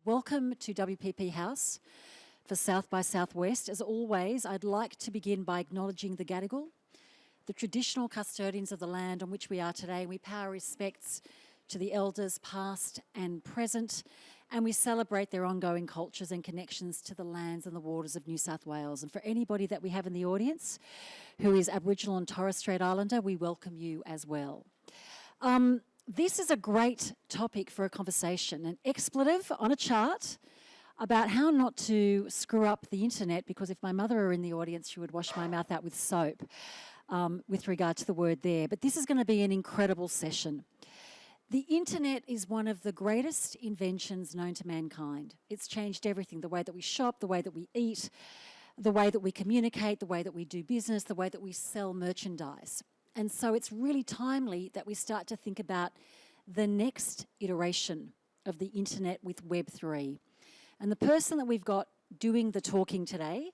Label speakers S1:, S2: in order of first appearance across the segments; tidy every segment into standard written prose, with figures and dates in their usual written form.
S1: Welcome to WPP House for South by Southwest. As always, I'd like to begin by acknowledging the Gadigal, the traditional custodians of the land on which we are today. We pay our respects to the elders past and present, and we celebrate their ongoing cultures and connections to the lands and the waters of New South Wales. And for anybody that we have in the audience who is Aboriginal and Torres Strait Islander, we welcome you as well. This is a great topic for a conversation, an expletive on a chart about how not to screw up the internet, because if my mother were in the audience, she would wash my mouth out with soap with regard to the word there. But this is going to be an incredible session. The internet is one of the greatest inventions known to mankind. It's changed everything, the way that we shop, the way that we eat, the way that we communicate, the way that we do business, the way that we sell merchandise. And so it's really timely that we start to think about the next iteration of the internet with Web3. And the person that we've got doing the talking today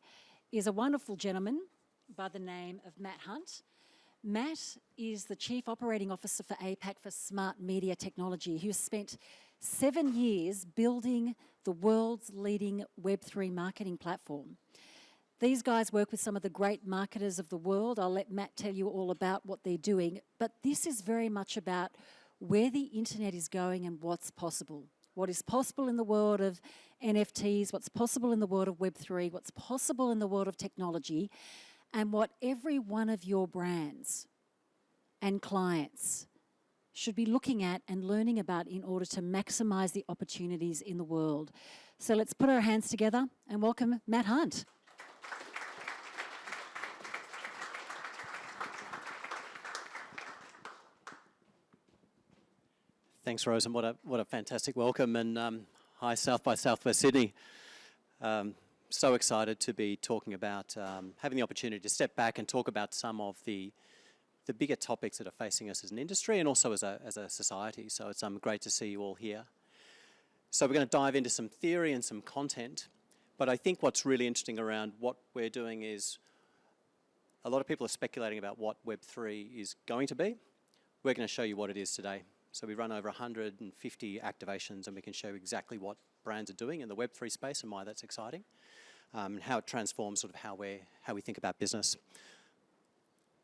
S1: is a wonderful gentleman by the name of Matt Hunt. Matt is the Chief Operating Officer for APAC for Smart Media Technology, who has spent 7 years building the world's leading Web3 marketing platform. These guys work with some of the great marketers of the world. I'll let Matt tell you all about what they're doing. But this is very much about where the internet is going and what's possible. What is possible in the world of NFTs, what's possible in the world of Web3, what's possible in the world of technology, and what every one of your brands and clients should be looking at and learning about in order to maximise the opportunities in the world. So let's put our hands together and welcome Matt Hunt.
S2: Thanks, Rose, and what a fantastic welcome, and hi South by Southwest Sydney. So excited to be talking about having the opportunity to step back and talk about some of the bigger topics that are facing us as an industry and also as a society. So it's great to see you all here. So we're going to dive into some theory and some content, but I think what's really interesting around what we're doing is a lot of people are speculating about what Web3 is going to be. We're going to show you what it is today. So we run over 150 activations, and we can show exactly what brands are doing in the Web3 space and why that's exciting, and how it transforms sort of how we think about business.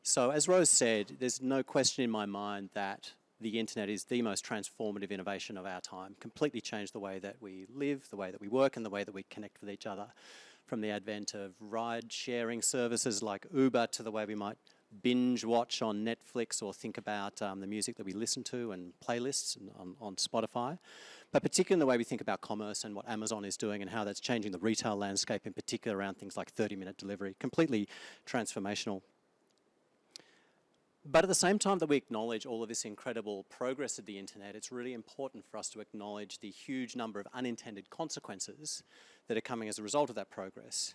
S2: So as Rose said, there's no question in my mind that the internet is the most transformative innovation of our time. Completely changed the way that we live, the way that we work, and the way that we connect with each other. From the advent of ride-sharing services like Uber to the way we might binge watch on Netflix or think about the music that we listen to and playlists on Spotify, but particularly in the way we think about commerce and what Amazon is doing and how that's changing the retail landscape, in particular around things like 30-minute delivery, completely transformational. But at the same time that we acknowledge all of this incredible progress of the internet, it's really important for us to acknowledge the huge number of unintended consequences that are coming as a result of that progress.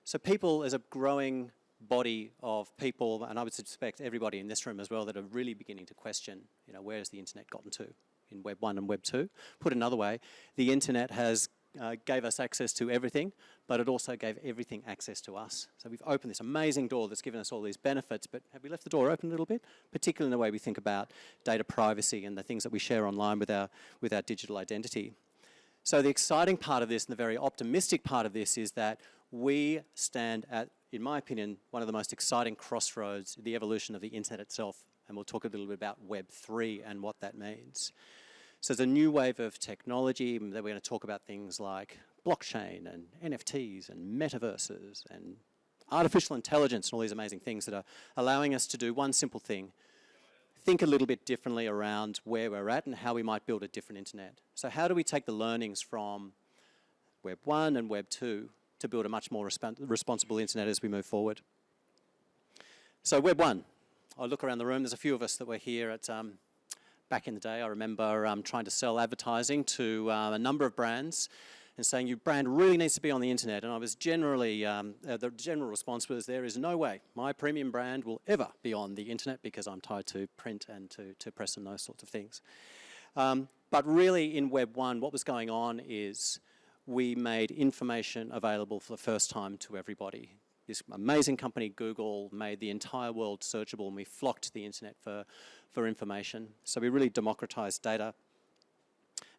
S2: So people, as a growing body of people, and I would suspect everybody in this room as well, that are really beginning to question, where has the internet gotten to in Web 1 and Web 2? Put another way, the internet has gave us access to everything, but it also gave everything access to us. So we've opened this amazing door that's given us all these benefits, but have we left the door open a little bit? Particularly in the way we think about data privacy and the things that we share online with our digital identity. So the exciting part of this and the very optimistic part of this is that we stand at, in my opinion, one of the most exciting crossroads in the evolution of the internet itself. And we'll talk a little bit about Web3 and what that means. So there's a new wave of technology that we're going to talk about, things like blockchain and NFTs and metaverses and artificial intelligence and all these amazing things that are allowing us to do one simple thing: think a little bit differently around where we're at and how we might build a different internet. So how do we take the learnings from Web 1 and Web 2 to build a much more responsible internet as we move forward? So Web 1, I look around the room, there's a few of us that were here at back in the day. I remember trying to sell advertising to a number of brands and saying, your brand really needs to be on the internet. And I was generally, the general response was, there is no way my premium brand will ever be on the internet because I'm tied to print and to press and those sorts of things. But really in Web 1, what was going on is we made information available for the first time to everybody. This amazing company, Google, made the entire world searchable, and we flocked to the internet for information. So we really democratized data.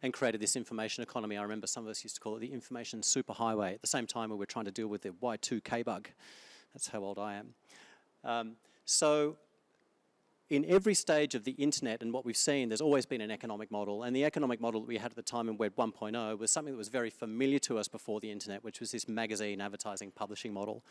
S2: and created this information economy. I remember some of us used to call it the information superhighway. At the same time, we were trying to deal with the Y2K bug. That's how old I am. So in every stage of the internet and what we've seen, there's always been an economic model. And the economic model that we had at the time in Web 1.0 was something that was very familiar to us before the internet, which was this magazine advertising publishing model.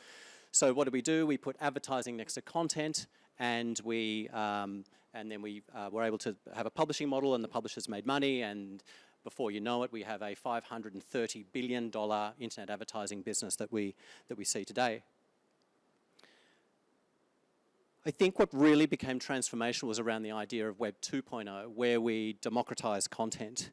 S2: So what did we do? We put advertising next to content, and then we were able to have a publishing model, and the publishers made money, and before you know it, we have a $530 billion internet advertising business that we see today. I think what really became transformational was around the idea of Web 2.0, where we democratized content.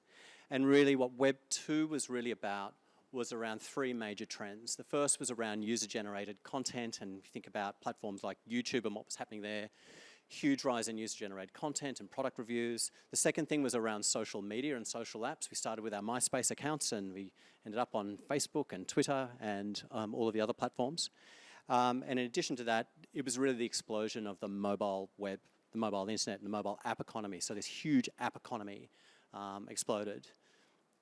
S2: And really what Web 2 was really about was around three major trends. The first was around user-generated content, and if you think about platforms like YouTube and what was happening there, huge rise in user-generated content and product reviews. The second thing was around social media and social apps. We started with our MySpace accounts, and we ended up on Facebook and Twitter and all of the other platforms. And in addition to that, it was really the explosion of the mobile web, the mobile internet, and the mobile app economy. So this huge app economy exploded.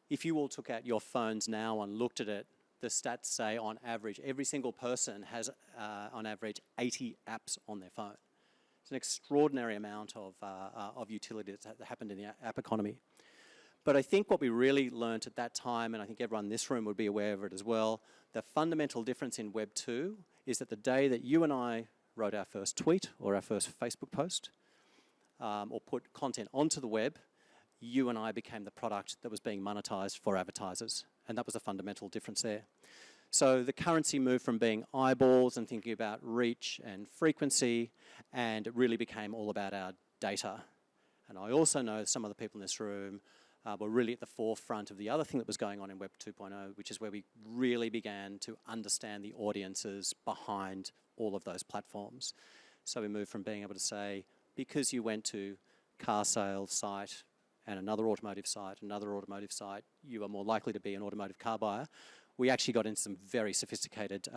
S2: If you all took out your phones now and looked at it, the stats say on average, every single person has on average 80 apps on their phone. It's an extraordinary amount of utility that happened in the app economy. But I think what we really learned at that time, and I think everyone in this room would be aware of it as well, the fundamental difference in Web 2 is that the day that you and I wrote our first tweet or our first Facebook post or put content onto the web, you and I became the product that was being monetized for advertisers. And that was a fundamental difference there. So the currency moved from being eyeballs and thinking about reach and frequency, and it really became all about our data. And I also know some of the people in this room were really at the forefront of the other thing that was going on in Web 2.0, which is where we really began to understand the audiences behind all of those platforms. So we moved from being able to say, because you went to car sales site and another automotive site, you are more likely to be an automotive car buyer. We actually got into some very sophisticated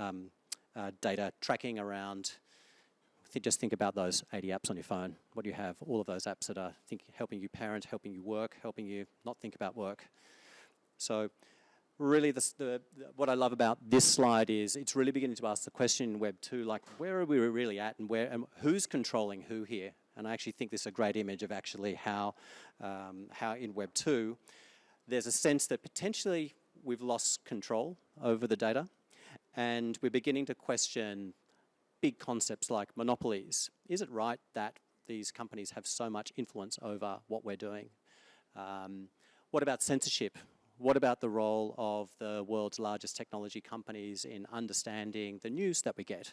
S2: data tracking around. Just think about those 80 apps on your phone. What do you have? All of those apps that are helping you parent, helping you work, helping you not think about work. So really what I love about this slide is it's really beginning to ask the question in Web 2, like where are we really at and who's controlling who here? And I actually think this is a great image of actually how in Web 2 there's a sense that potentially we've lost control over the data, and we're beginning to question big concepts like monopolies. Is it right that these companies have so much influence over what we're doing? What about censorship? What about the role of the world's largest technology companies in understanding the news that we get?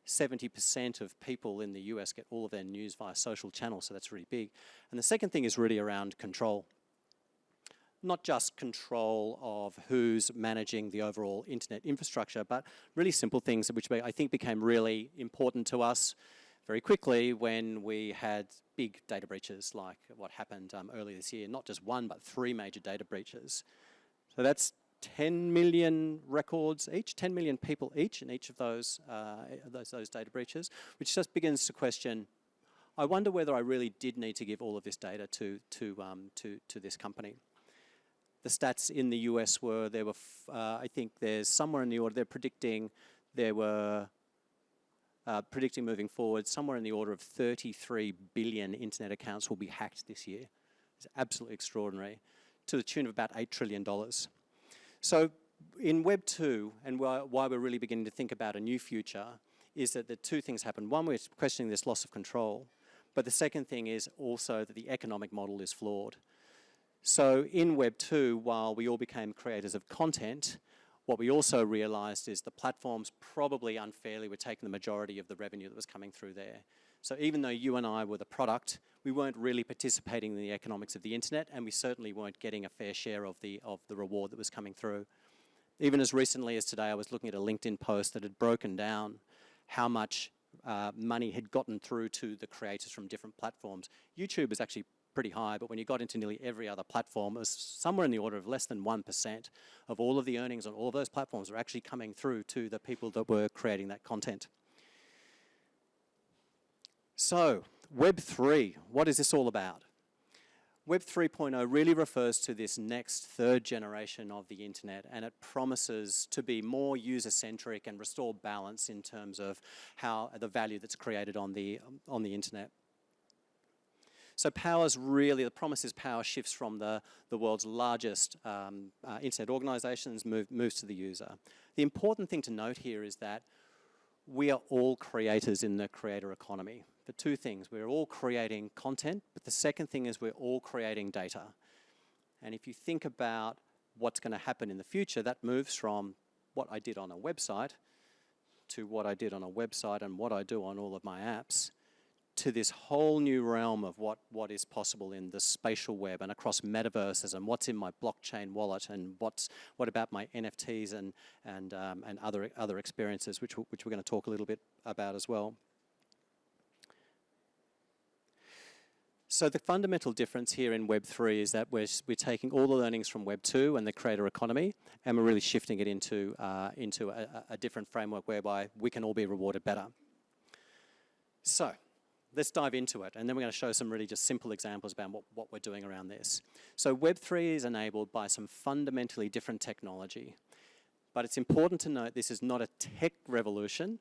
S2: 70% of people in the US get all of their news via social channels, so that's really big. And the second thing is really around control. Not just control of who's managing the overall internet infrastructure, but really simple things which I think became really important to us very quickly when we had big data breaches like what happened earlier this year. Not just one, but 3 major data breaches. So that's 10 million records each, 10 million people each in each of those data breaches, which just begins to question, I wonder whether I really did need to give all of this data to this company. The stats in the US were, I think there's somewhere in the order, they're predicting moving forward, somewhere in the order of 33 billion internet accounts will be hacked this year. It's absolutely extraordinary, to the tune of about $8 trillion. So in Web 2, and why we're really beginning to think about a new future, is that the two things happen. One, we're questioning this loss of control, but the second thing is also that the economic model is flawed. So in Web 2, while we all became creators of content, what we also realized is the platforms probably unfairly were taking the majority of the revenue that was coming through there. So even though you and I were the product, we weren't really participating in the economics of the internet, and we certainly weren't getting a fair share of the reward that was coming through. Even as recently as today, I was looking at a LinkedIn post that had broken down how much money had gotten through to the creators from different platforms. YouTube is actually pretty high, but when you got into nearly every other platform, it was somewhere in the order of less than 1% of all of the earnings on all of those platforms were actually coming through to the people that were creating that content. So, Web 3, what is this all about? Web 3.0 really refers to this next third generation of the internet, and it promises to be more user-centric and restore balance in terms of how the value that's created on the internet. So the promise is power shifts from the world's largest internet organizations, moves to the user. The important thing to note here is that we are all creators in the creator economy. The two things, we're all creating content, but the second thing is we're all creating data. And if you think about what's going to happen in the future, that moves from what I did on a website to what I did on a website and what I do on all of my apps, to this whole new realm of what is possible in the spatial web and across metaverses, and what's in my blockchain wallet, and what about my NFTs and other experiences, which we're going to talk a little bit about as well. So the fundamental difference here in Web 3 is that we're taking all the learnings from Web 2 and the creator economy, and we're really shifting it into a different framework whereby we can all be rewarded better. So let's dive into it, and then we're going to show some really just simple examples about what we're doing around this. So Web 3 is enabled by some fundamentally different technology, but it's important to note this is not a tech revolution.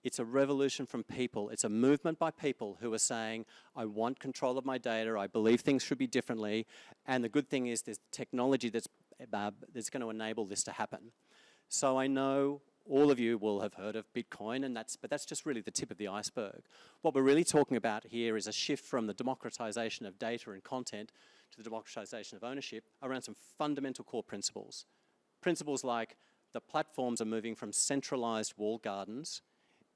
S2: It's a revolution from people. It's a movement by people who are saying, I want control of my data, I believe things should be differently, and the good thing is there's technology that's going to enable this to happen. So I know all of you will have heard of Bitcoin, but that's just really the tip of the iceberg. What we're really talking about here is a shift from the democratization of data and content to the democratization of ownership around some fundamental core principles. Principles like the platforms are moving from centralized walled gardens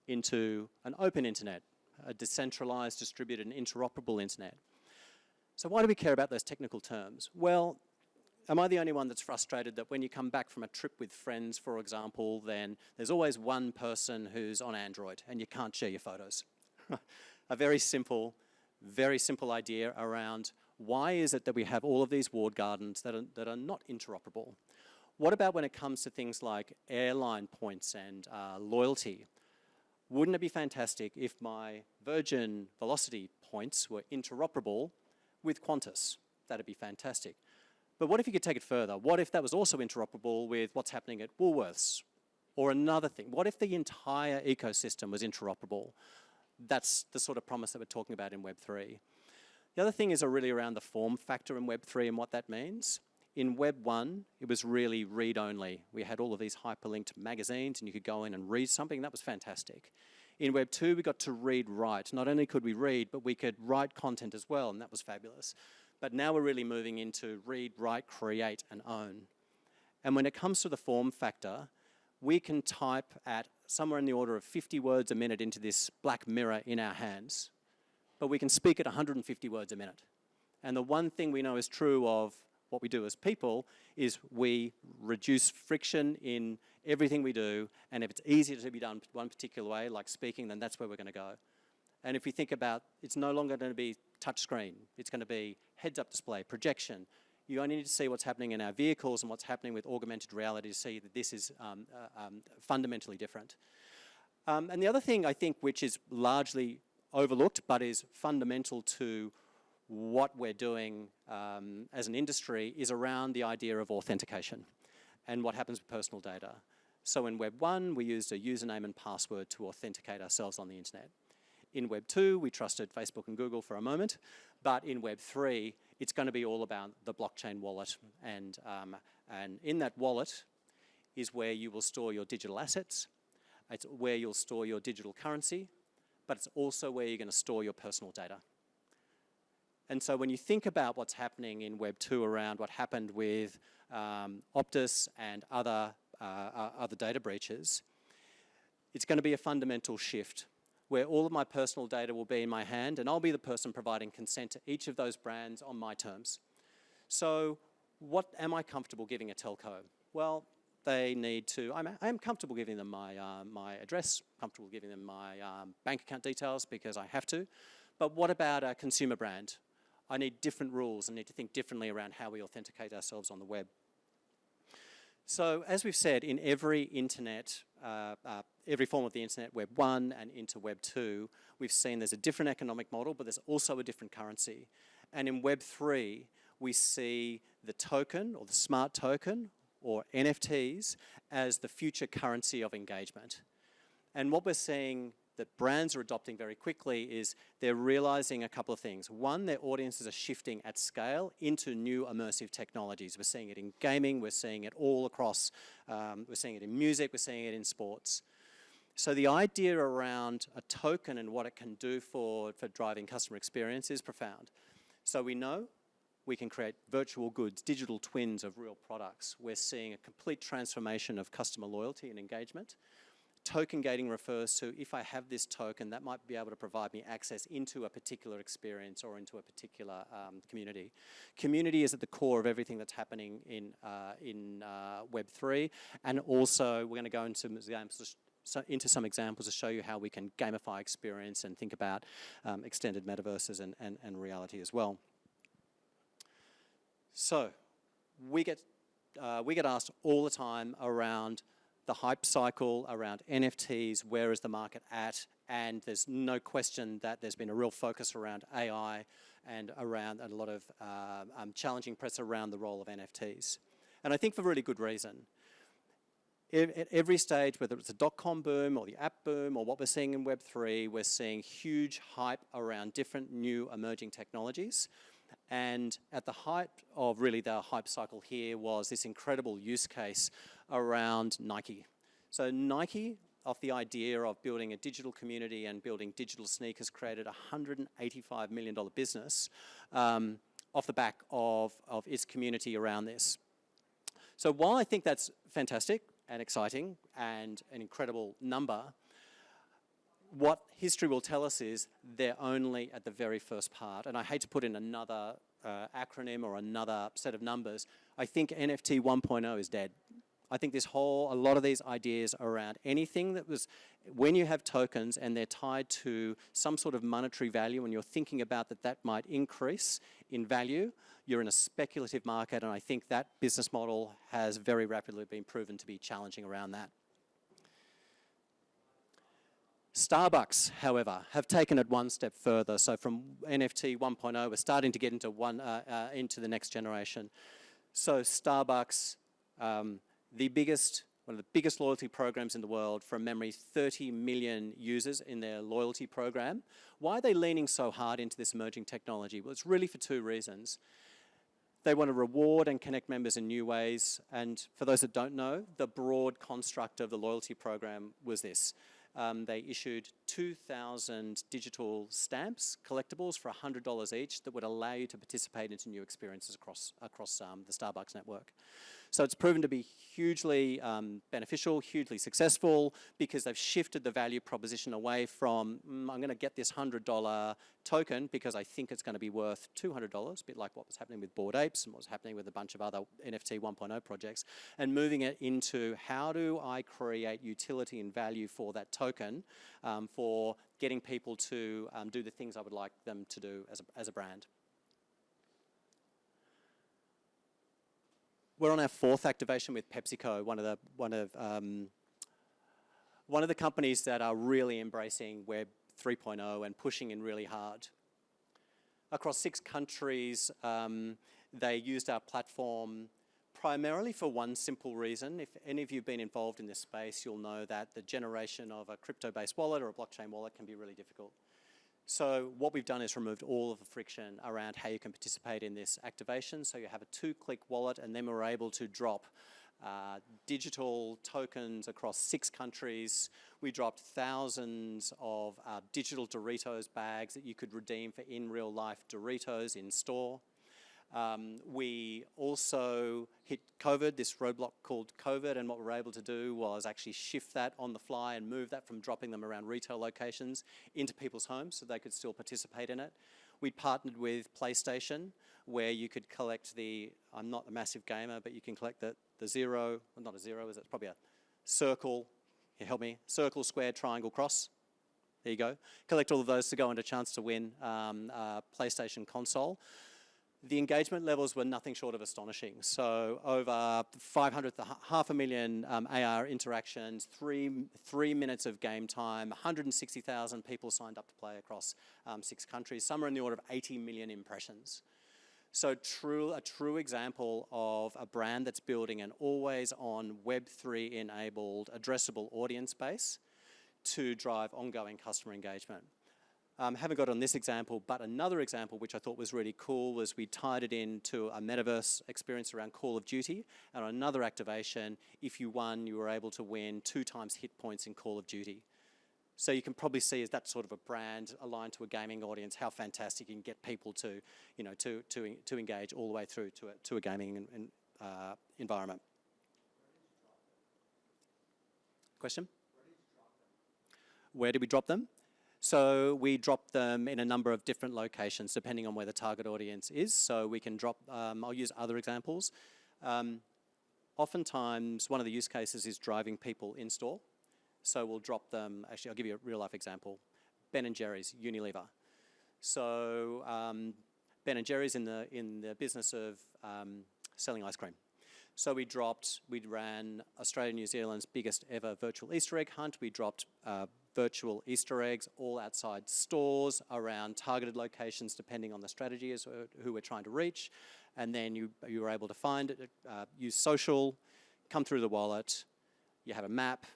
S2: into an open internet, a decentralized, distributed, and interoperable internet. So why do we care about those technical terms? Well, am I the only one that's frustrated that when you come back from a trip with friends, for example, then there's always one person who's on Android and you can't share your photos? A very simple idea around why is it that we have all of these walled gardens that are not interoperable? What about when it comes to things like airline points and loyalty? Wouldn't it be fantastic if my Virgin Velocity points were interoperable with Qantas? That'd be fantastic. But what if you could take it further? What if that was also interoperable with what's happening at Woolworths? Or another thing, what if the entire ecosystem was interoperable? That's the sort of promise that we're talking about in Web 3. The other thing is really around the form factor in Web 3 and what that means. In Web 1, it was really read-only. We had all of these hyperlinked magazines, and you could go in and read something. That was fantastic. In Web 2, we got to read-write. Not only could we read, but we could write content as well, and that was fabulous. But now we're really moving into read, write, create, and own. And when it comes to the form factor, we can type at somewhere in the order of 50 words a minute into this black mirror in our hands, but we can speak at 150 words a minute. And the one thing we know is true of what we do as people is we reduce friction in everything we do, and if it's easier to be done one particular way, like speaking, then that's where we're going to go. And if you think about, it's no longer going to be touchscreen. It's going to be heads-up display, projection. You only need to see what's happening in our vehicles and what's happening with augmented reality to see that this is fundamentally different. And the other thing, I think, which is largely overlooked but is fundamental to what we're doing as an industry is around the idea of authentication and what happens with personal data. So in Web 1, we used a username and password to authenticate ourselves on the internet. In Web 2, we trusted Facebook and Google for a moment, but in Web 3, it's going to be all about the blockchain wallet, and in that wallet is where you will store your digital assets, it's where you'll store your digital currency, but it's also where you're going to store your personal data. And so when you think about what's happening in Web 2 around what happened with Optus and other data breaches, it's going to be a fundamental shift where all of my personal data will be in my hand, and I'll be the person providing consent to each of those brands on my terms. So what am I comfortable giving a telco? Well, they need to, I am comfortable giving them my address, comfortable giving them my bank account details because I have to. But what about a consumer brand? I need different rules. I need to think differently around how we authenticate ourselves on the web. So as we've said, in every internet, every form of the internet, Web 1 and into Web 2, we've seen there's a different economic model, but there's also a different currency. And in Web3, we see the token or the smart token or NFTs as the future currency of engagement. And what we're seeing that brands are adopting very quickly is they're realizing a couple of things. One, their audiences are shifting at scale into new immersive technologies. We're seeing it in gaming, we're seeing it all across, we're seeing it in music, we're seeing it in sports. So the idea around a token and what it can do for driving customer experience is profound. So we know we can create virtual goods, digital twins of real products. We're seeing a complete transformation of customer loyalty and engagement. Token gating refers to if I have this token, that might be able to provide me access into a particular experience or into a particular community. Community is at the core of everything that's happening in Web3, and also we're going to go into some examples to show you how we can gamify experience and think about extended metaverses and reality as well. So we get asked all the time around the hype cycle, around NFTs, where is the market at? And there's no question that there's been a real focus around AI and around a lot of challenging press around the role of NFTs. And I think for really good reason. At every stage, whether it's a dot-com boom or the app boom or what we're seeing in Web3, we're seeing huge hype around different new emerging technologies. And at the height of really the hype cycle here was this incredible use case around Nike. So Nike, off the idea of building a digital community and building digital sneakers, created a $185 million business off the back of its community around this. So while I think that's fantastic and exciting and an incredible number, what history will tell us is they're only at the very first part. And I hate to put in another acronym or another set of numbers. I think NFT 1.0 is dead. I think a lot of these ideas around anything that was, when you have tokens and they're tied to some sort of monetary value and you're thinking about that might increase in value, you're in a speculative market, and I think that business model has very rapidly been proven to be challenging around that. Starbucks, however, have taken it one step further. So from NFT 1.0, we're starting to get into the next generation. So Starbucks, one of the biggest loyalty programs in the world, from memory, 30 million users in their loyalty program. Why are they leaning so hard into this emerging technology? Well, it's really for two reasons. They want to reward and connect members in new ways. And for those that don't know, the broad construct of the loyalty program was this. They issued 2,000 digital stamps, collectibles for $100 each, that would allow you to participate into new experiences across the Starbucks network. So it's proven to be hugely beneficial, hugely successful, because they've shifted the value proposition away from, I'm going to get this $100 token because I think it's going to be worth $200, a bit like what was happening with Bored Apes and what was happening with a bunch of other NFT 1.0 projects, and moving it into how do I create utility and value for that token for getting people to do the things I would like them to do as a brand. We're on our fourth activation with PepsiCo, one of the companies that are really embracing Web 3.0 and pushing in really hard. Across 6 countries, they used our platform primarily for one simple reason. If any of you have been involved in this space, you'll know that the generation of a crypto-based wallet or a blockchain wallet can be really difficult. So what we've done is removed all of the friction around how you can participate in this activation. So you have a 2-click wallet, and then we're able to drop digital tokens across 6 countries. We dropped thousands of digital Doritos bags that you could redeem for in real life Doritos in store. We also hit COVID, this roadblock called COVID, and what we were able to do was actually shift that on the fly and move that from dropping them around retail locations into people's homes so they could still participate in it. We partnered with PlayStation, where you could collect I'm not a massive gamer, but you can collect the zero, well, not a zero, is it? It's probably a circle, here, help me, circle, square, triangle, cross. There you go. Collect all of those to go into a chance to win a PlayStation console. the engagement levels were nothing short of astonishing. So over 500, half a million AR interactions, three minutes of game time, 160,000 people signed up to play across 6 countries, somewhere in the order of 80 million impressions. So a true example of a brand that's building an always-on Web3 enabled addressable audience base to drive ongoing customer engagement. Haven't got on this example, but another example which I thought was really cool was we tied it into a metaverse experience around Call of Duty, and on another activation, if you won, you were able to win 2 times hit points in Call of Duty. So you can probably see as that sort of a brand aligned to a gaming audience, how fantastic you can get people to, you know, to engage all the way through to a gaming environment. Question? Where did we drop them? So we drop them in a number of different locations depending on where the target audience is. So we can drop, I'll use other examples. Oftentimes one of the use cases is driving people in store. So we'll drop them, actually I'll give you a real life example. Ben & Jerry's, Unilever. So Ben & Jerry's in the business of selling ice cream. So we ran Australia and New Zealand's biggest ever virtual Easter egg hunt. We dropped virtual Easter eggs all outside stores around targeted locations depending on the strategy as who we're trying to reach. And then you were able to find it, use social, come through the wallet, you have a map,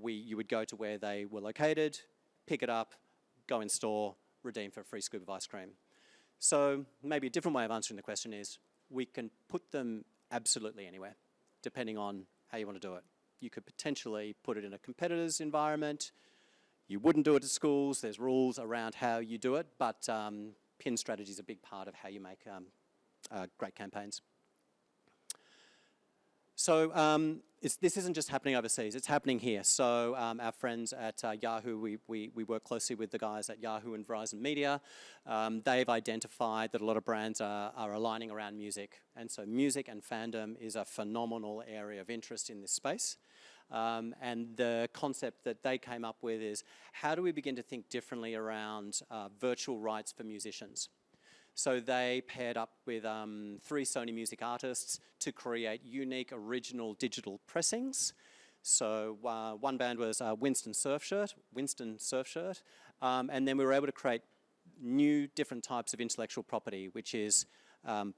S2: you would go to where they were located, pick it up, go in store, redeem for a free scoop of ice cream. So maybe a different way of answering the question is we can put them absolutely anywhere, depending on how you want to do it. You could potentially put it in a competitor's environment. You wouldn't do it at schools. There's rules around how you do it, but pin strategy is a big part of how you make great campaigns. So this isn't just happening overseas, it's happening here. So our friends at Yahoo, we work closely with the guys at Yahoo and Verizon Media. They've identified that a lot of brands are aligning around music. And so music and fandom is a phenomenal area of interest in this space. And the concept that they came up with is, how do we begin to think differently around virtual rights for musicians? So they paired up with 3 Sony music artists to create unique original digital pressings. So one band was Winston Surfshirt, and then we were able to create new different types of intellectual property, which is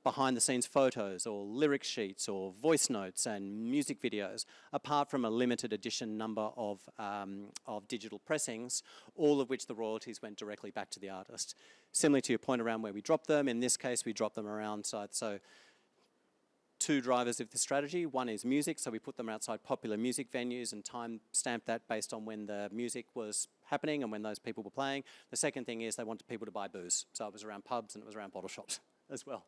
S2: behind the scenes photos or lyric sheets or voice notes and music videos, apart from a limited edition number of digital pressings, all of which the royalties went directly back to the artist. Similarly to your point around where we dropped them, in this case we dropped them around side. So 2 drivers of the strategy. One is music, so we put them outside popular music venues and time stamped that based on when the music was happening and when those people were playing. The second thing is they wanted people to buy booze, so it was around pubs and it was around bottle shops as well.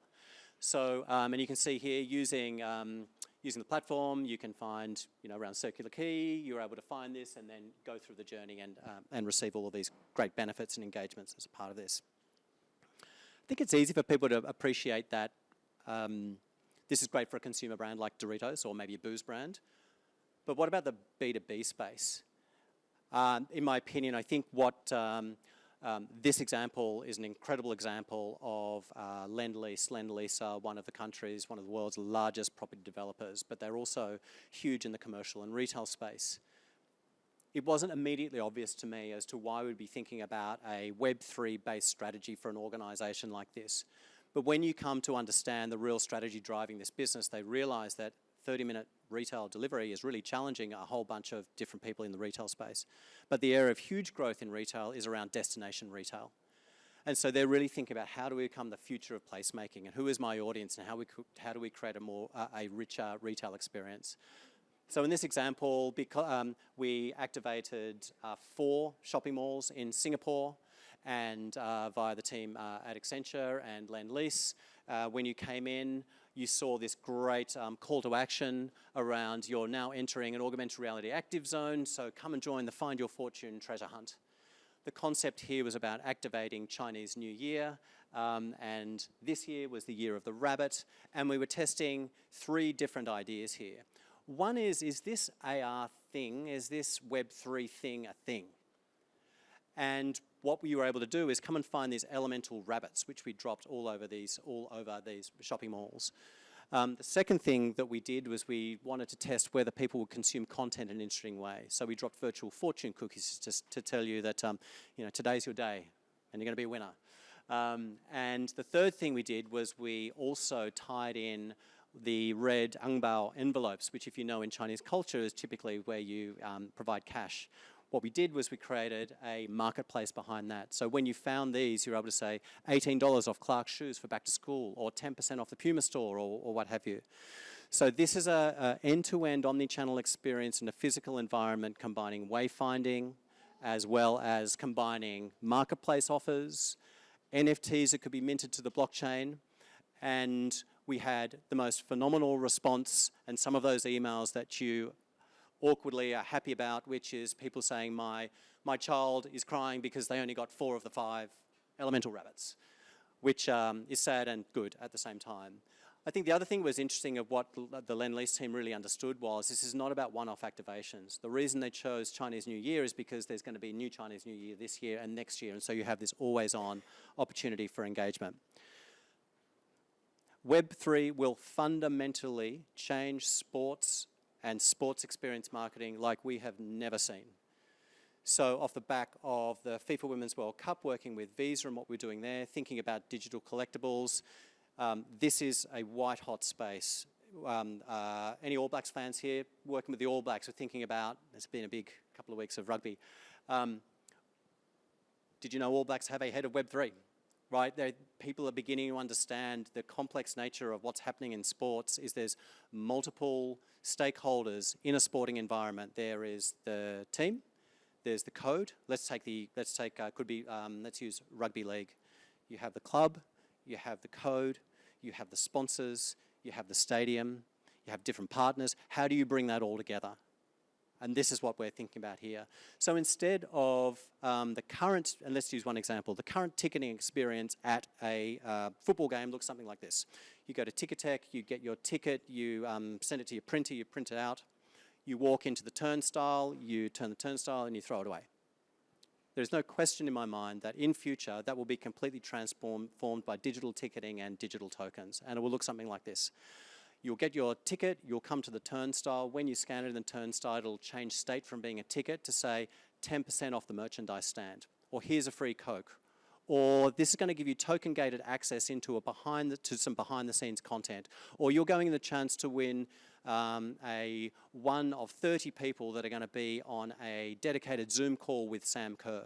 S2: So, and you can see here using the platform, you can find, around Circular Key, you're able to find this and then go through the journey and receive all of these great benefits and engagements as a part of this. I think it's easy for people to appreciate that this is great for a consumer brand like Doritos or maybe a booze brand. But what about the B2B space? In my opinion, I think what this example is an incredible example of Lend-Lease. Lend-Lease are one of the world's largest property developers, but they're also huge in the commercial and retail space. It wasn't immediately obvious to me as to why we'd be thinking about a Web3 based strategy for an organization like this. But when you come to understand the real strategy driving this business, they realize that 30-minute retail delivery is really challenging a whole bunch of different people in the retail space. But the area of huge growth in retail is around destination retail. And so they're really thinking about how do we become the future of placemaking and who is my audience and how do we create a richer retail experience. So in this example, we activated 4 shopping malls in Singapore and via the team at Accenture and Lend-Lease. When you came in, you saw this great call to action around you're now entering an augmented reality active zone, so come and join the Find Your Fortune treasure hunt. The concept here was about activating Chinese New Year, and this year was the year of the rabbit, and we were testing 3 different ideas here. One is this AR thing, is this Web3 thing a thing? And what we were able to do is come and find these elemental rabbits, which we dropped all over these shopping malls. The second thing that we did was we wanted to test whether people would consume content in an interesting way. So we dropped virtual fortune cookies to tell you that today's your day and you're going to be a winner. And the third thing we did was we also tied in the red angbao envelopes, which, if you know, in Chinese culture is typically where you provide cash. What we did was we created a marketplace behind that. So when you found these, you're able to say $18 off Clark's shoes for back to school, or 10% off the Puma store, or what have you. So this is a end-to-end omni-channel experience in a physical environment, combining wayfinding, as well as combining marketplace offers, NFTs that could be minted to the blockchain, and we had the most phenomenal response, and some of those emails that you awkwardly are happy about, which is people saying, my child is crying because they only got 4 of the 5 elemental rabbits, which is sad and good at the same time. I think the other thing was interesting of what the Lend-Lease team really understood was this is not about one-off activations. The reason they chose Chinese New Year is because there's going to be a new Chinese New Year this year and next year, and so you have this always-on opportunity for engagement. Web3 will fundamentally change sports and sports experience marketing like we have never seen. So off the back of the FIFA Women's World Cup, working with Visa and what we're doing there, thinking about digital collectibles, this is a white-hot space. Any All Blacks fans here? Working with the All Blacks, we're thinking about, it's been a big couple of weeks of rugby. Did you know All Blacks have a head of Web3? Right, people are beginning to understand the complex nature of what's happening in sports. Is there's multiple stakeholders in a sporting environment. There is the team, there's the code. Let's use rugby league. You have the club, you have the code, you have the sponsors, you have the stadium, you have different partners. How do you bring that all together? And this is what we're thinking about here. So instead of the current, and let's use one example, the current ticketing experience at a football game looks something like this. You go to Ticketek, you get your ticket, you send it to your printer, you print it out, you walk into the turnstile, you turn the turnstile and you throw it away. There's no question in my mind that in future that will be completely transformed by digital ticketing and digital tokens, and it will look something like this. You'll get your ticket, you'll come to the turnstile. When you scan it in the turnstile, it'll change state from being a ticket to say 10% off the merchandise stand, or here's a free Coke, or this is going to give you token-gated access into some behind-the-scenes content, or you're going in the chance to win a one of 30 people that are going to be on a dedicated Zoom call with Sam Kerr,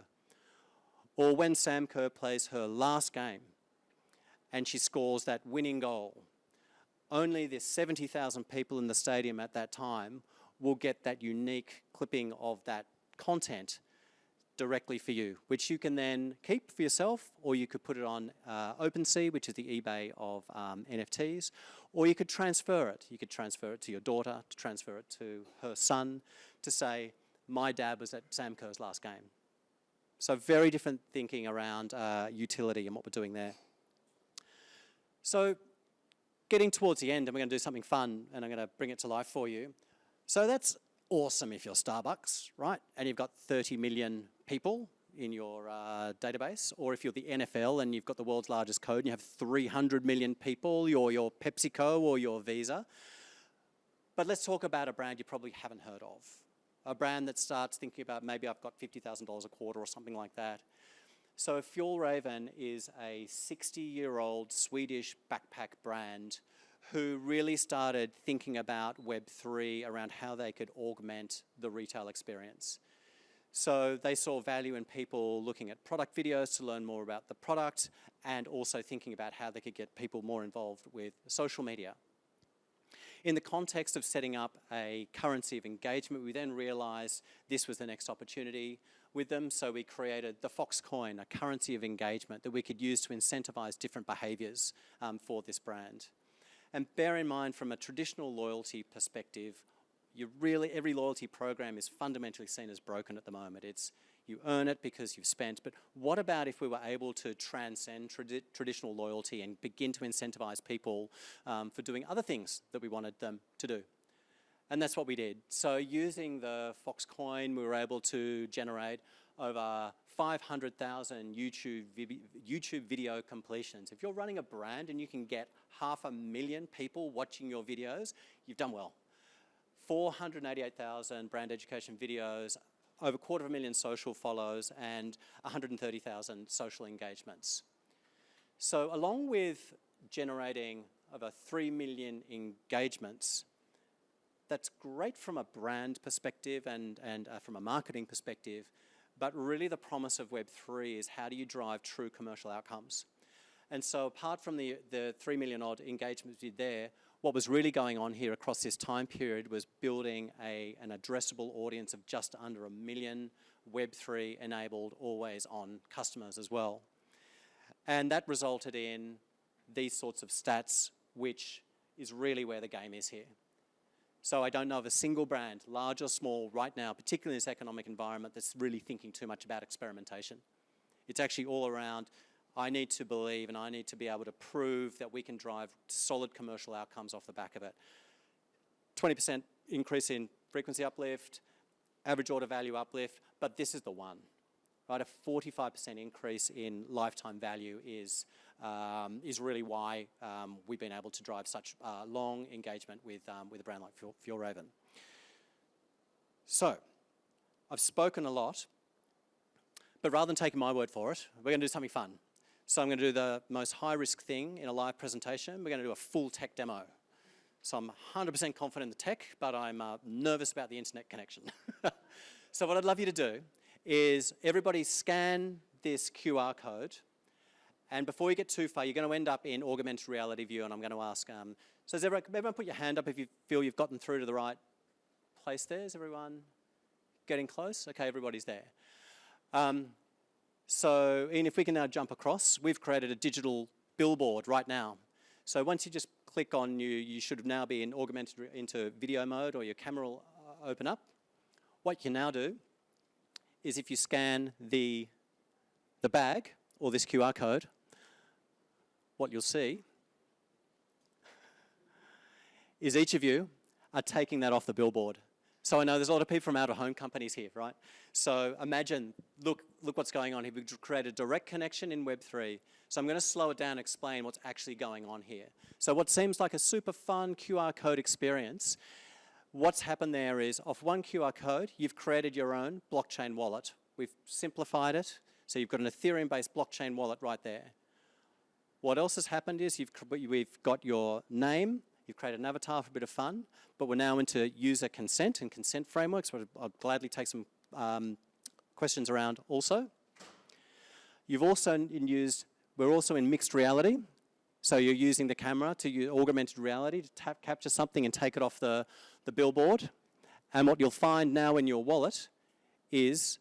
S2: or when Sam Kerr plays her last game and she scores that winning goal. Only the 70,000 people in the stadium at that time will get that unique clipping of that content directly for you, which you can then keep for yourself, or you could put it on OpenSea, which is the eBay of NFTs, or you could transfer it. You could transfer it to your daughter, to transfer it to her son, to say, my dad was at Sam Kerr's last game. So very different thinking around utility and what we're doing there. So getting towards the end, and we're going to do something fun, and I'm going to bring it to life for you. So that's awesome if you're Starbucks, right? And you've got 30 million people in your database, or if you're the NFL and you've got the world's largest code and you have 300 million people, or your PepsiCo or your Visa. But let's talk about a brand you probably haven't heard of. A brand that starts thinking about, maybe I've got $50,000 a quarter or something like that. So Fjällräven is a 60-year-old Swedish backpack brand who really started thinking about Web3 around how they could augment the retail experience. So they saw value in people looking at product videos to learn more about the product, and also thinking about how they could get people more involved with social media. In the context of setting up a currency of engagement, we then realized this was the next opportunity with them, so we created the Fox Coin, a currency of engagement that we could use to incentivize different behaviors for this brand. And bear in mind, from a traditional loyalty perspective, every loyalty program is fundamentally seen as broken at the moment. It's you earn it because you've spent, but what about if we were able to transcend traditional loyalty and begin to incentivize people for doing other things that we wanted them to do? And that's what we did. So using the Fox Coin, we were able to generate over 500,000 YouTube video completions. If you're running a brand and you can get 500,000 people watching your videos, you've done well. 488,000 brand education videos, over 250,000 social follows, and 130,000 social engagements. So along with generating over 3 million engagements, that's great from a brand perspective and from a marketing perspective, but really the promise of Web3 is how do you drive true commercial outcomes? And so apart from the 3 million odd engagements we did there, what was really going on here across this time period was building an addressable audience of just under 1 million Web3 enabled always on customers as well. And that resulted in these sorts of stats, which is really where the game is here. So I don't know of a single brand, large or small, right now, particularly in this economic environment, that's really thinking too much about experimentation. It's actually all around, I need to believe and I need to be able to prove that we can drive solid commercial outcomes off the back of it. 20% increase in frequency uplift, average order value uplift, but this is the one. Right, a 45% increase in lifetime value is really why we've been able to drive such long engagement with a brand like Fjallraven. So, I've spoken a lot, but rather than taking my word for it, we're going to do something fun. So I'm going to do the most high-risk thing in a live presentation. We're going to do a full tech demo. So I'm 100% confident in the tech, but I'm nervous about the internet connection. So what I'd love you to do is everybody scan this QR code, and before you get too far, you're going to end up in augmented reality view, and I'm going to ask, so does everyone put your hand up if you feel you've gotten through to the right place there? Is everyone getting close? Okay, everybody's there. So Ian, if we can now jump across, we've created a digital billboard right now. So once you just click on, you should now be in augmented into video mode, or your camera will open up. What you now do is if you scan the bag or this QR code, what you'll see is each of you are taking that off the billboard. So I know there's a lot of people from out-of-home companies here, right? So imagine, look what's going on here. We've created a direct connection in Web3. So I'm going to slow it down and explain what's actually going on here. So what seems like a super fun QR code experience, what's happened there is, off one QR code, you've created your own blockchain wallet. We've simplified it, so you've got an Ethereum-based blockchain wallet right there. What else has happened is we've got your name, you've created an avatar for a bit of fun, but we're now into user consent and consent frameworks, which I'll gladly take some questions around also. You've also we're also in mixed reality, so you're using the camera to use augmented reality to capture something and take it off the billboard. And what you'll find now in your wallet is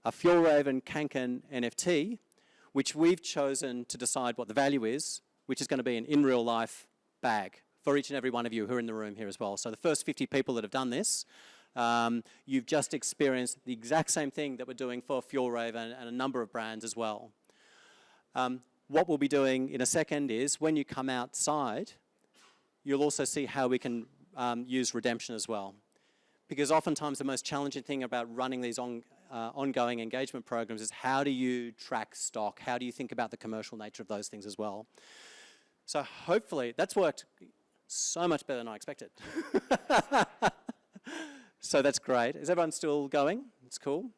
S2: a Fjallraven Kanken NFT, which we've chosen to decide what the value is, which is going to be an in real life bag for each and every one of you who are in the room here as well. So the first 50 people that have done this, you've just experienced the exact same thing that we're doing for Fjallraven and a number of brands as well. What we'll be doing in a second is when you come outside, you'll also see how we can use redemption as well. Because oftentimes the most challenging thing about running these ongoing engagement programs is how do you track stock? How do you think about the commercial nature of those things as well? So hopefully that's worked so much better than I expected. So that's great. Is everyone still going? It's cool.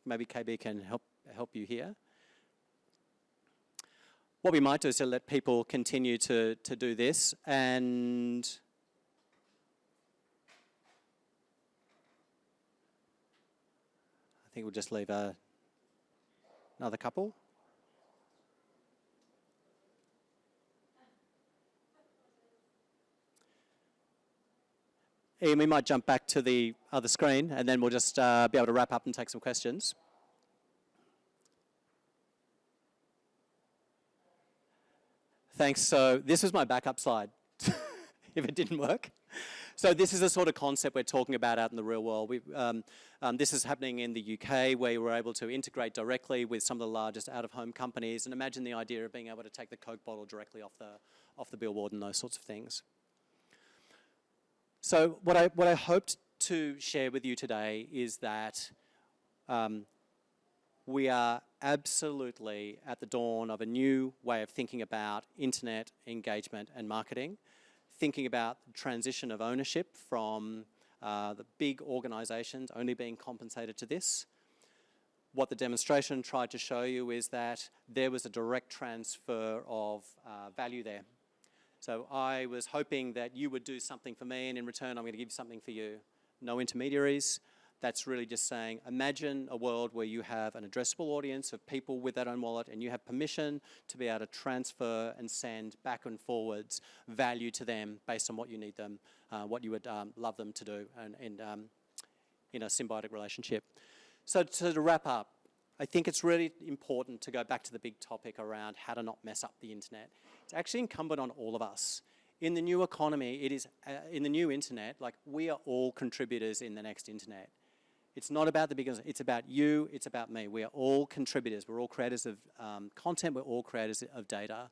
S2: Maybe KB can help you here. What we might do is to let people continue to do this, and I think we'll just leave another couple. Ian, we might jump back to the other screen, and then we'll just be able to wrap up and take some questions. Thanks. So this was my backup slide, if it didn't work. So this is the sort of concept we're talking about out in the real world. This is happening in the UK, where we're able to integrate directly with some of the largest out-of-home companies, and imagine the idea of being able to take the Coke bottle directly off the billboard and those sorts of things. So what I hoped to share with you today is that we are absolutely at the dawn of a new way of thinking about internet engagement and marketing, thinking about the transition of ownership from the big organisations only being compensated to this. What the demonstration tried to show you is that there was a direct transfer of value there. So I was hoping that you would do something for me, and in return I'm going to give you something for you. No intermediaries. That's really just saying, imagine a world where you have an addressable audience of people with their own wallet, and you have permission to be able to transfer and send back and forwards value to them based on what you need them, what you would love them to do, and in a symbiotic relationship. So to wrap up, I think it's really important to go back to the big topic around how to not mess up the internet. It's actually incumbent on all of us. In the new economy, it is in the new internet, like, we are all contributors in the next internet. It's not about the big, it's about you, it's about me. We are all contributors. We're all creators of content, we're all creators of data.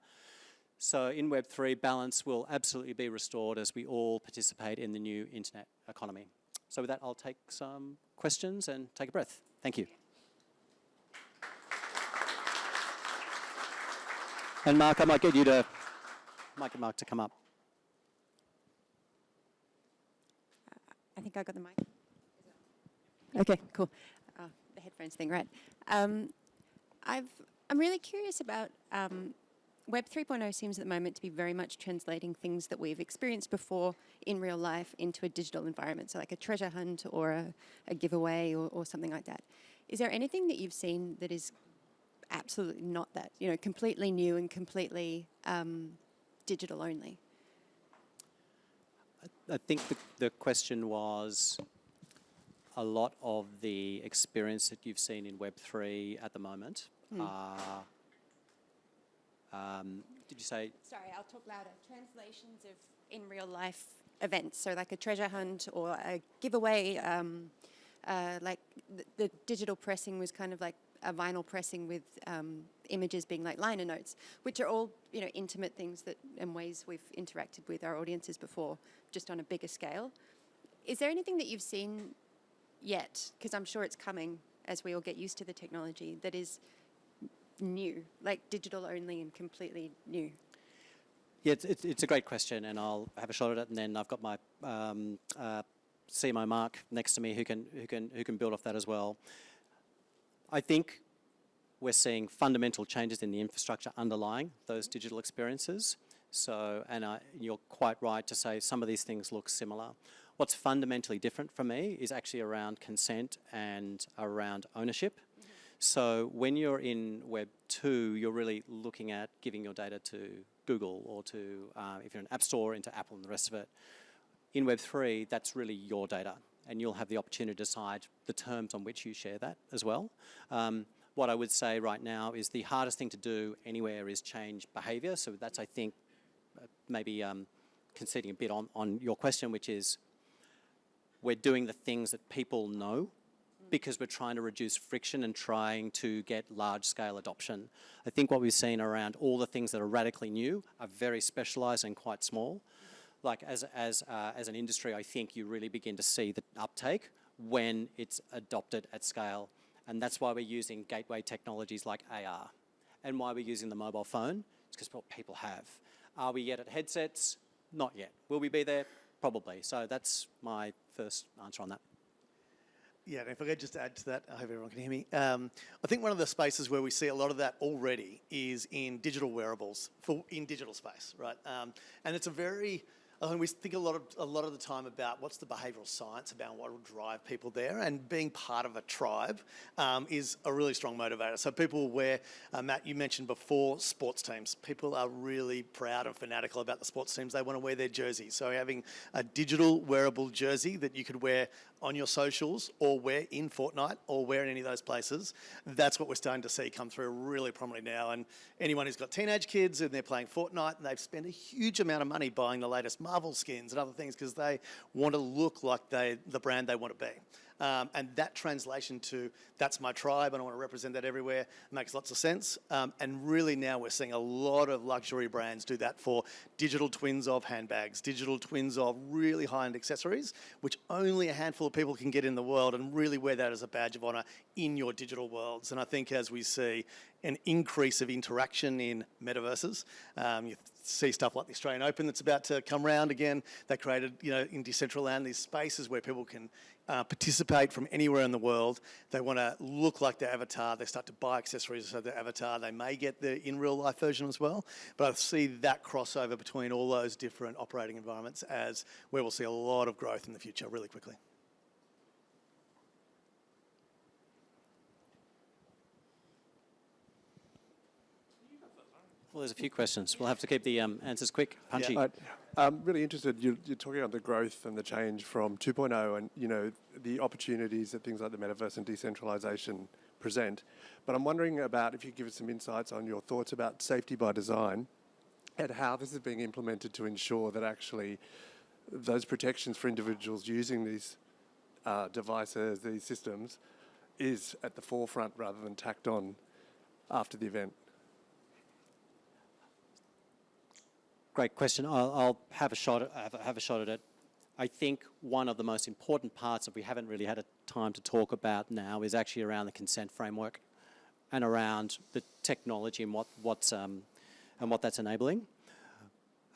S2: So in Web3, balance will absolutely be restored as we all participate in the new internet economy. So with that, I'll take some questions and take a breath. Thank you. And Mark, I might get Mark to come up.
S3: I think I got the mic. Okay, cool. The headphones thing, right? I'm really curious about Web 3.0 seems at the moment to be very much translating things that we've experienced before in real life into a digital environment, so like a treasure hunt or a giveaway or something like that. Is there anything that you've seen that is absolutely not that, you know, completely new and completely digital only?
S2: I think the question was, a lot of the experience that you've seen in Web3 at the moment are, did you say?
S3: Sorry, I'll talk louder. Translations of in real life events, so like a treasure hunt or a giveaway, like the digital pressing was kind of like a vinyl pressing with images being like liner notes, which are all, you know, intimate things that and ways we've interacted with our audiences before, just on a bigger scale. Is there anything that you've seen yet, because I'm sure it's coming as we all get used to the technology, that is new, like digital only and completely new?
S2: Yeah, it's a great question, and I'll have a shot at it, and then I've got my CMO Mark next to me who can build off that as well. I think we're seeing fundamental changes in the infrastructure underlying those digital experiences. So, and you're quite right to say some of these things look similar. What's fundamentally different for me is actually around consent and around ownership. Mm-hmm. So when you're in Web 2, you're really looking at giving your data to Google or to, if you're an app store, into Apple and the rest of it. In Web 3, that's really your data, and you'll have the opportunity to decide the terms on which you share that as well. What I would say right now is the hardest thing to do anywhere is change behaviour. So that's, I think, maybe conceding a bit on your question, which is we're doing the things that people know because we're trying to reduce friction and trying to get large-scale adoption. I think what we've seen around all the things that are radically new are very specialised and quite small. Like as an industry, I think you really begin to see the uptake when it's adopted at scale. And that's why we're using gateway technologies like AR. And why we're using the mobile phone, it's because what people have. Are we yet at headsets? Not yet. Will we be there? Probably. So that's my first answer on that.
S4: Yeah, and if I could just add to that, I hope everyone can hear me. I think one of the spaces where we see a lot of that already is in digital wearables, in digital space, right? And it's a very, I think we think a lot of the time about what's the behavioural science about what will drive people there, and being part of a tribe is a really strong motivator. So people wear, Matt, you mentioned before, sports teams. People are really proud and fanatical about the sports teams. They want to wear their jersey. So having a digital wearable jersey that you could wear on your socials or wear in Fortnite or wear in any of those places, that's what we're starting to see come through really prominently now. And anyone who's got teenage kids and they're playing Fortnite, and they've spent a huge amount of money buying the latest Marvel skins and other things because they want to look like the brand they want to be. And that translation to that's my tribe and I want to represent that everywhere makes lots of sense. And really now we're seeing a lot of luxury brands do that for digital twins of handbags, digital twins of really high-end accessories, which only a handful of people can get in the world, and really wear that as a badge of honor in your digital worlds. And I think as we see an increase of interaction in metaverses, you see stuff like the Australian Open that's about to come round again. They created, in Decentraland, these spaces where people can participate from anywhere in the world. They want to look like their avatar. They start to buy accessories of their avatar. They may get the in real life version as well. But I see that crossover between all those different operating environments as where we'll see a lot of growth in the future really quickly.
S2: Well, there's a few questions. We'll have to keep the answers quick, punchy.
S5: Yeah. I'm really interested. You're talking about the growth and the change from 2.0 and, the opportunities that things like the metaverse and decentralization present. But I'm wondering about if you could give us some insights on your thoughts about safety by design and how this is being implemented to ensure that actually those protections for individuals using these devices, these systems, is at the forefront rather than tacked on after the event.
S2: Great question. I'll have a shot at it. I think one of the most important parts that we haven't really had a time to talk about now is actually around the consent framework and around the technology and what that's enabling.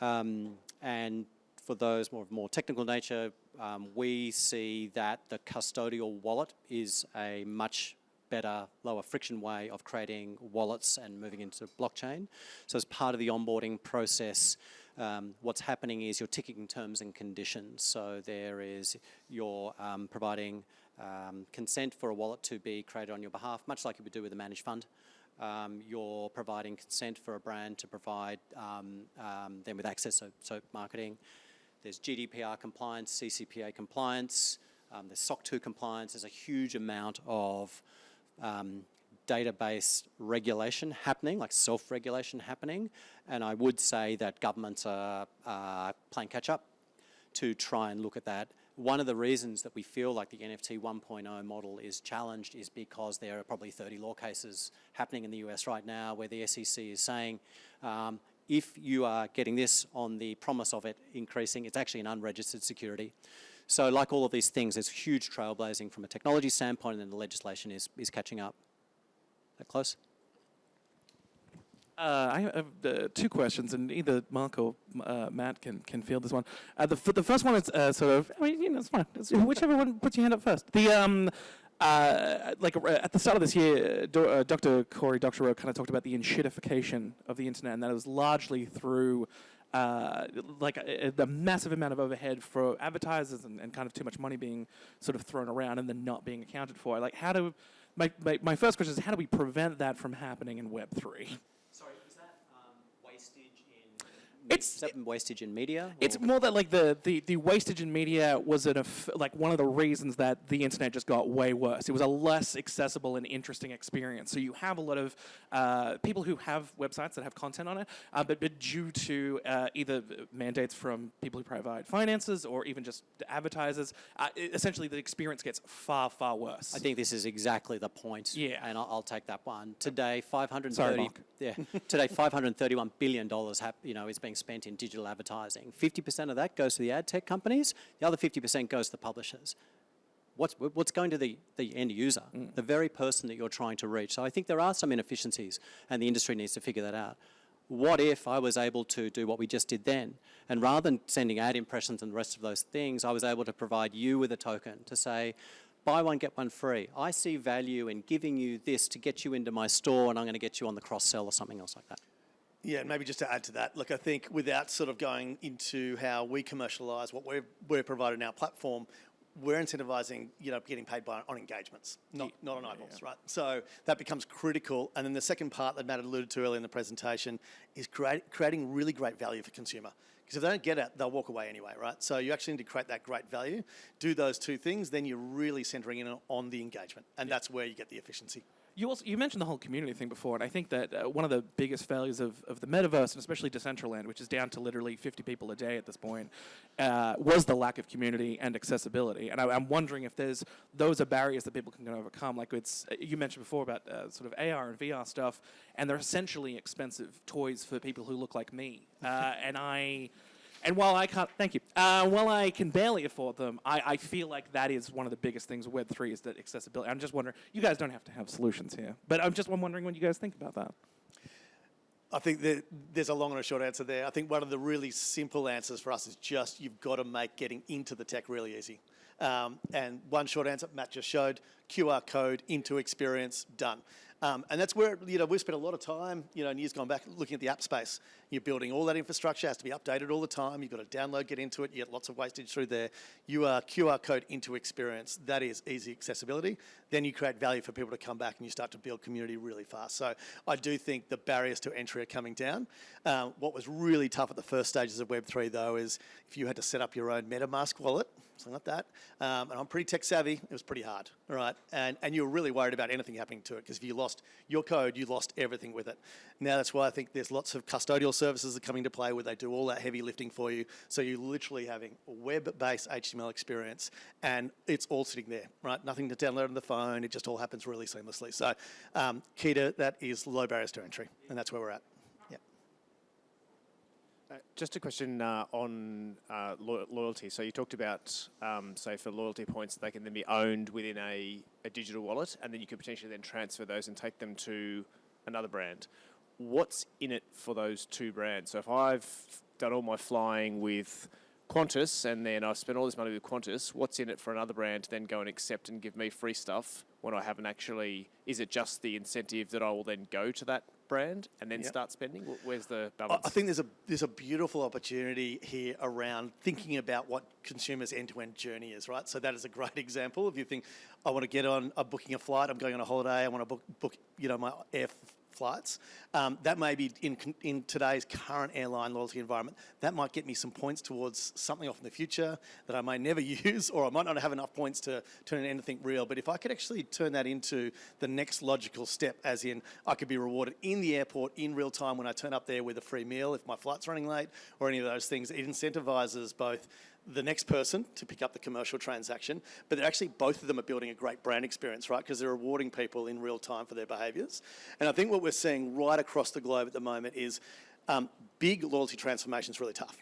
S2: And for those more technical nature, we see that the custodial wallet is a much better, lower friction way of creating wallets and moving into blockchain. So as part of the onboarding process, what's happening is you're ticking terms and conditions. So you're providing consent for a wallet to be created on your behalf, much like you would do with a managed fund. You're providing consent for a brand to provide them with access, so marketing. There's GDPR compliance, CCPA compliance, there's SOC 2 compliance. There's a huge amount of database regulation happening, like self-regulation happening, and I would say that governments are playing catch-up to try and look at that. One of the reasons that we feel like the NFT 1.0 model is challenged is because there are probably 30 law cases happening in the US right now where the SEC is saying if you are getting this on the promise of it increasing, it's actually an unregistered security. So like all of these things, there's huge trailblazing from a technology standpoint, and then the legislation is catching up. Is that close?
S6: I have two questions, and either Mark or Matt can field this one. The first one is it's fine. It's whichever one puts your hand up first. At the start of this year, Dr. Cory Doctorow kind of talked about the enshittification of the internet, and that it was largely through the massive amount of overhead for advertisers and kind of too much money being sort of thrown around and then not being accounted for. My first question is, how do we prevent that from happening in Web3?
S2: Sorry, is that wastage in media?
S6: It's more that the wastage in media was one of the reasons that the internet just got way worse. It was a less accessible and interesting experience. So you have a lot of people who have websites that have content on it, but due to either mandates from people who provide finances or even just advertisers, essentially the experience gets far, far worse.
S2: I think this is exactly the point.
S6: Yeah.
S2: And I'll take that one. Today,
S6: Sorry, Mark.
S2: Today, $531 billion is being spent in digital advertising. 50% of that goes to the ad tech companies. The other 50% goes to the publishers. What's going to the end user, the very person that you're trying to reach? So I think there are some inefficiencies, and the industry needs to figure that out. What if I was able to do what we just did then? And rather than sending ad impressions and the rest of those things, I was able to provide you with a token to say, buy one, get one free. I see value in giving you this to get you into my store, and I'm going to get you on the cross-sell or something else like that.
S4: Yeah, and maybe just to add to that, look, I think without sort of going into how we commercialise what we're providing our platform, we're incentivising, getting paid on engagements, not on eyeballs, right? So that becomes critical. And then the second part that Matt alluded to earlier in the presentation is creating really great value for consumer. Because if they don't get it, they'll walk away anyway, right? So you actually need to create that great value, do those two things, then you're really centering in on the engagement. And that's where you get the efficiency.
S6: You mentioned the whole community thing before, and I think that one of the biggest failures of the metaverse, and especially Decentraland, which is down to literally 50 people a day at this point, was the lack of community and accessibility. And I'm wondering if those are barriers that people can overcome. Like you mentioned before about sort of AR and VR stuff, and they're essentially expensive toys for people who look like me. And while I can't, thank you, while I can barely afford them, I feel like that is one of the biggest things with Web3 is that accessibility. I'm just wondering, you guys don't have to have solutions here, but I'm wondering what you guys think about that.
S4: I think that there's a long and a short answer there. I think one of the really simple answers for us is just you've got to make getting into the tech really easy. And one short answer, Matt just showed, QR code into experience, done. And that's where, we've spent a lot of time, in years gone back, looking at the app space. You're building all that infrastructure, has to be updated all the time. You've got to download, get into it. You get lots of wastage through there. You are QR code into experience. That is easy accessibility. Then you create value for people to come back and you start to build community really fast. So I do think the barriers to entry are coming down. What was really tough at the first stages of Web3, though, is if you had to set up your own MetaMask wallet, something like that, and I'm pretty tech savvy, it was pretty hard, all right? And you were really worried about anything happening to it, because if you lost your code, you lost everything with it. Now that's why I think there's lots of custodial services that come into play where they do all that heavy lifting for you. So you're literally having a web-based HTML experience, and it's all sitting there, right? Nothing to download on the phone. It just all happens really seamlessly. So key to that is low barriers to entry, and that's where we're at.
S7: Just a question on loyalty. So you talked about, say, for loyalty points, they can then be owned within a digital wallet, and then you could potentially then transfer those and take them to another brand. What's in it for those two brands? So if I've done all my flying with Qantas and then I've spent all this money with Qantas, what's in it for another brand to then go and accept and give me free stuff when I haven't actually... Is it just the incentive that I will then go to that brand and then start spending? Where's the balance?
S4: I think there's a beautiful opportunity here around thinking about what consumers' end-to-end journey is, right? So that is a great example. If you think, I want to get on, I'm booking a flight, I'm going on a holiday, I want to book my air flights. That may be in today's current airline loyalty environment. That might get me some points towards something off in the future that I may never use, or I might not have enough points to turn into anything real. But if I could actually turn that into the next logical step, as in I could be rewarded in the airport in real time when I turn up there with a free meal if my flight's running late, or any of those things, it incentivizes both the next person to pick up the commercial transaction, but they're actually, both of them are building a great brand experience, right? Because they're rewarding people in real time for their behaviours. And I think what we're seeing right across the globe at the moment is big loyalty transformation is really tough.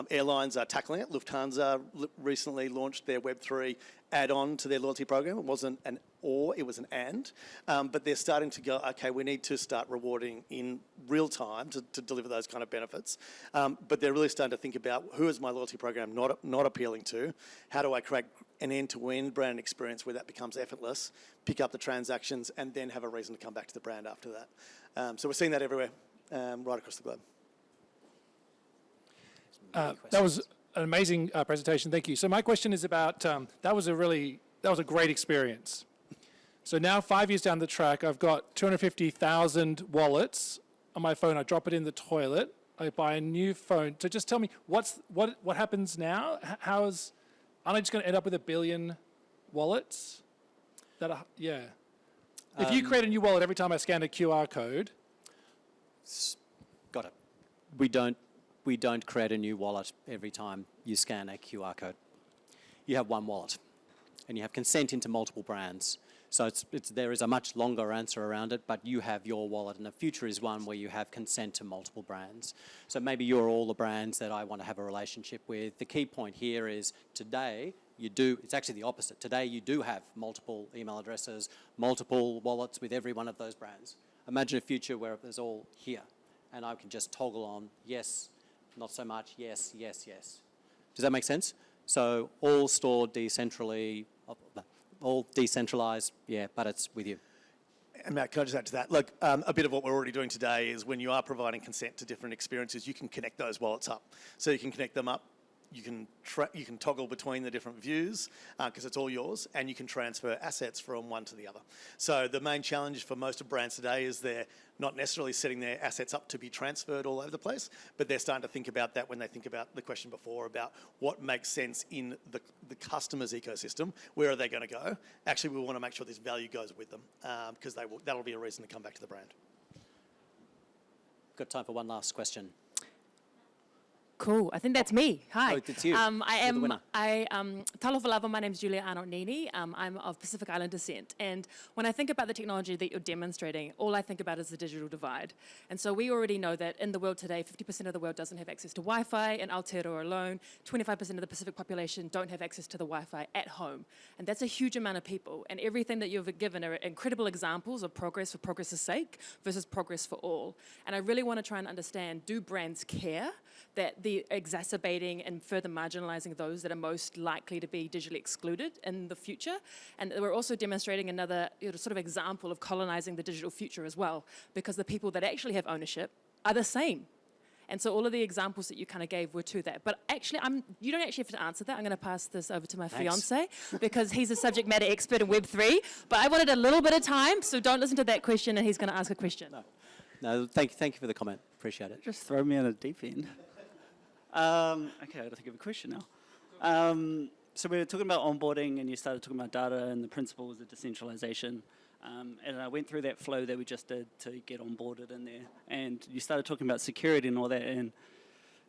S4: Airlines are tackling it. Lufthansa recently launched their Web3 add-on to their loyalty program. It wasn't an or, it was an and. But they're starting to go, okay, we need to start rewarding in real time to deliver those kind of benefits. But they're really starting to think about, who is my loyalty program not appealing to? How do I create an end-to-end brand experience where that becomes effortless, pick up the transactions, and then have a reason to come back to the brand after that? So we're seeing that everywhere, right across the globe.
S8: That was an amazing presentation. Thank you. So my question is about, that was a great experience. So now 5 years down the track, I've got 250,000 wallets on my phone. I drop it in the toilet. I buy a new phone. So just tell me, what happens now? Aren't I just going to end up with 1 billion wallets? If you create a new wallet every time I scan a QR code.
S2: Got it. We don't create a new wallet every time you scan a QR code. You have one wallet, and you have consent into multiple brands. So there is a much longer answer around it, but you have your wallet, and the future is one where you have consent to multiple brands. So maybe you're all the brands that I want to have a relationship with. The key point here is today it's actually the opposite. Today you do have multiple email addresses, multiple wallets with every one of those brands. Imagine a future where it's all here, and I can just toggle on yes, not so much, yes, yes, yes. Does that make sense? So all stored decentrally, all decentralized, but it's with you.
S4: And Matt, can I just add to that? Look, a bit of what we're already doing today is when you are providing consent to different experiences, you can connect those wallets up. So you can connect them up you can toggle between the different views because it's all yours, and you can transfer assets from one to the other. So the main challenge for most of brands today is they're not necessarily setting their assets up to be transferred all over the place, but they're starting to think about that when they think about the question before about what makes sense in the customer's ecosystem. Where are they going to go? Actually, we want to make sure this value goes with them because that'll be a reason to come back to the brand.
S2: Got time for one last question.
S9: Cool. I think that's me. Hi.
S2: Oh, it's you.
S9: I
S2: You're the
S9: am.
S2: winner.
S9: Talofa lava. My name's Julia Arnott-Nini. I'm of Pacific Island descent. And when I think about the technology that you're demonstrating, all I think about is the digital divide. And so we already know that in the world today, 50% of the world doesn't have access to Wi-Fi. In Aotearoa alone, 25% of the Pacific population don't have access to the Wi-Fi at home. And that's a huge amount of people. And everything that you've given are incredible examples of progress for progress's sake versus progress for all. And I really want to try and understand, do brands care that the exacerbating and further marginalizing those that are most likely to be digitally excluded in the future? And we're also demonstrating another sort of example of colonizing the digital future as well, because the people that actually have ownership are the same. And so all of the examples that you kind of gave were to that. But actually, you don't actually have to answer that. I'm going to pass this over to my fiance because he's a subject matter expert in Web3. But I wanted a little bit of time, so don't listen to that question, and he's going to ask a question.
S2: No, thank you for the comment. Appreciate it.
S10: Just throw me on a deep end. Okay, I got to think of a question now. So we were talking about onboarding, and you started talking about data and the principles of decentralization. And I went through that flow that we just did to get onboarded in there. And you started talking about security and all that. And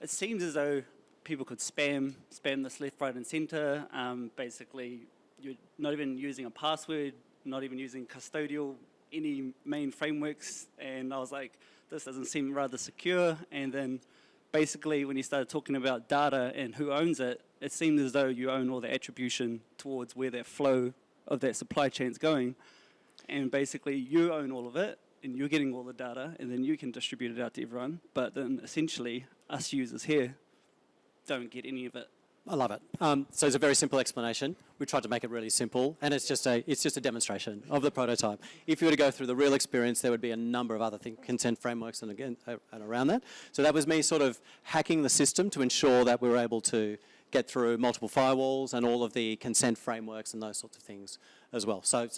S10: it seems as though people could spam this left, right, and center. Basically, you're not even using a password, not even using custodial, any main frameworks. And I was like, this doesn't seem rather secure. And then basically, when you started talking about data and who owns it, it seemed as though you own all the attribution towards where that flow of that supply chain is going. And basically, you own all of it, and you're getting all the data, and then you can distribute it out to everyone. But then essentially, us users here don't get any of it.
S2: I love it. So it's a very simple explanation. We tried to make it really simple, and it's just a demonstration of the prototype. If you were to go through the real experience, there would be a number of other consent frameworks and around that. So that was me sort of hacking the system to ensure that we were able to get through multiple firewalls and all of the consent frameworks and those sorts of things as well. So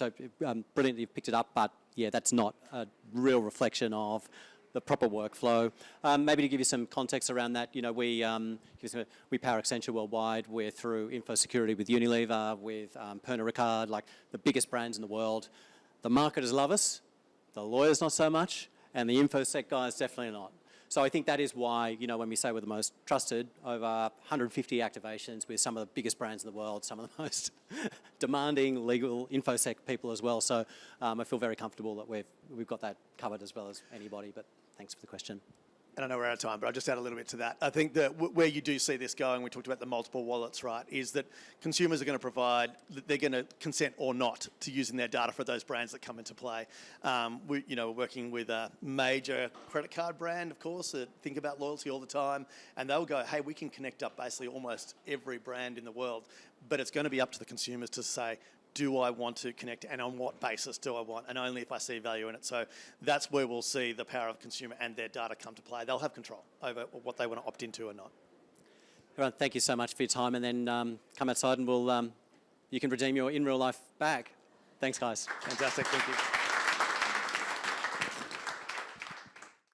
S2: brilliant you've picked it up, but yeah, that's not a real reflection of the proper workflow. Maybe to give you some context around that, we power Accenture worldwide. We're through info security with Unilever, with Pernod Ricard, like the biggest brands in the world. The marketers love us, the lawyers not so much, and the infosec guys definitely not. So I think that is why, when we say we're the most trusted, over 150 activations with some of the biggest brands in the world, some of the most demanding legal infosec people as well. So I feel very comfortable that we've got that covered as well as anybody, but thanks for the question.
S4: And I know we're out of time, but I'll just add a little bit to that. I think that where you do see this going, we talked about the multiple wallets, right, is that consumers are going to they're going to consent or not to using their data for those brands that come into play. We're working with a major credit card brand, of course, that think about loyalty all the time, and they'll go, hey, we can connect up basically almost every brand in the world, but it's going to be up to the consumers to say, do I want to connect, and on what basis do I want, and only if I see value in it. So that's where we'll see the power of consumer and their data come to play. They'll have control over what they want to opt into or not.
S2: Everyone, thank you so much for your time, and then come outside and you can redeem your in real life bag. Thanks, guys.
S4: Fantastic, thank you.